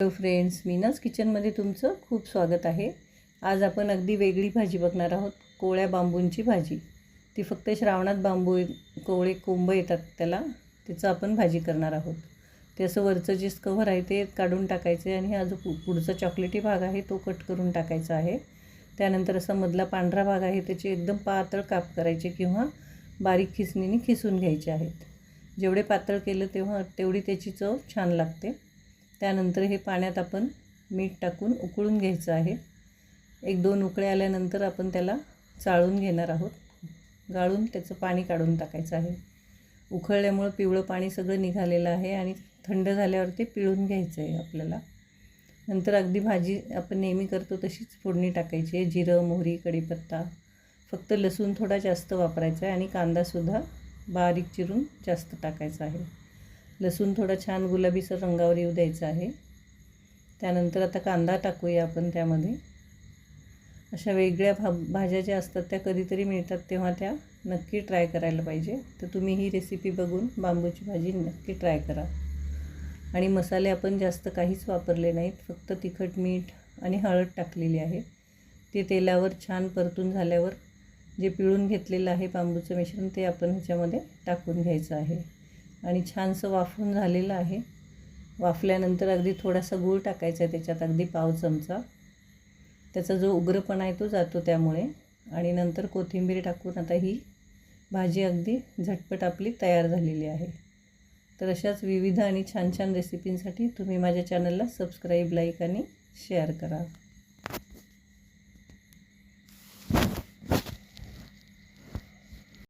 Hello friends, मीनाज किचनमध्ये तुमचं खूप स्वागत आहे। आज आपण अगदी वेगळी भाजी बघणार आहोत, कोवळ्या बांबूंची भाजी। ती फक्त श्रावणात बांबू कोवळे कोंब येतात त्याला, त्याचं आपण भाजी करणार आहोत। ते असं वरचं जे कव्हर आहे ते काढून टाकायचे आणि हा जो पुढचा चॉकलेटी भाग आहे तो कट करून टाकायचा आहे। त्यानंतर असा मधला पांढरा भाग आहे त्याचे एकदम पातळ काप करायचे किंवा बारीक खिसणीने खिसून घ्यायचे आहेत। जेवढे पातळ केलं तेवढी त्याची चव छान लागते। त्यानंतर हे पाण्यात आपण मीठ टाकून उकळून घ्यायचं आहे। 1-2 उकळे आल्यानंतर आपण त्याला चाळून घेणार आहोत, गाळून त्याचं पाणी काढून टाकायचं आहे। उकळल्यामुळे पिवळं पाणी सगळं निघालेलं आहे आणि थंड झाल्यावर ते पिळून घ्यायचं आहे आपल्याला। नंतर अगदी भाजी आपण नेहमी करतो तशीच फोडणी टाकायची आहे। जिरं, मोहरी, कढीपत्ता, फक्त लसूण थोडा जास्त वापरायचा आहे आणि कांदासुद्धा बारीक चिरून जास्त टाकायचा आहे। लसूण थोडा छान गुलाबीसर रंगावर येऊ द्यायचा आहे। त्यानंतर आता कांदा टाकूया आपण त्यामध्ये। अशा वेगळ्या भाज्या ज्या असतात त्या कधीतरी मिळतात तेव्हा त्या नक्की ट्राय करायला पाहिजे। तर तुम्ही ही रेसिपी बघून बांबूची भाजी नक्की ट्राय करा। आणि मसाले आपण जास्त काहीच वापरले नाहीत, फक्त तिखट, मीठ आणि हळद टाकलेली आहे। ते तेलावर छान परतून झाल्यावर जे पिळून घेतलेलं आहे बांबूचं मिश्रण ते आपण ह्याच्यामध्ये टाकून घ्यायचं आहे आणि छानसं वाफवून झालेलं आहे। वाफल्यानंतर अगदी थोडासा गूळ टाकायचा आहे त्याच्यात, अगदी पाव चमचा। त्याचा जो उग्रपणा आहे तो जातो त्यामुळे। आणि नंतर कोथिंबीर टाकून आता ही भाजी अगदी झटपट आपली तयार झालेली आहे। तर अशाच विविध आणि छान छान रेसिपींसाठी तुम्ही माझ्या चॅनलला सबस्क्राईब, लाईक आणि शेअर करा।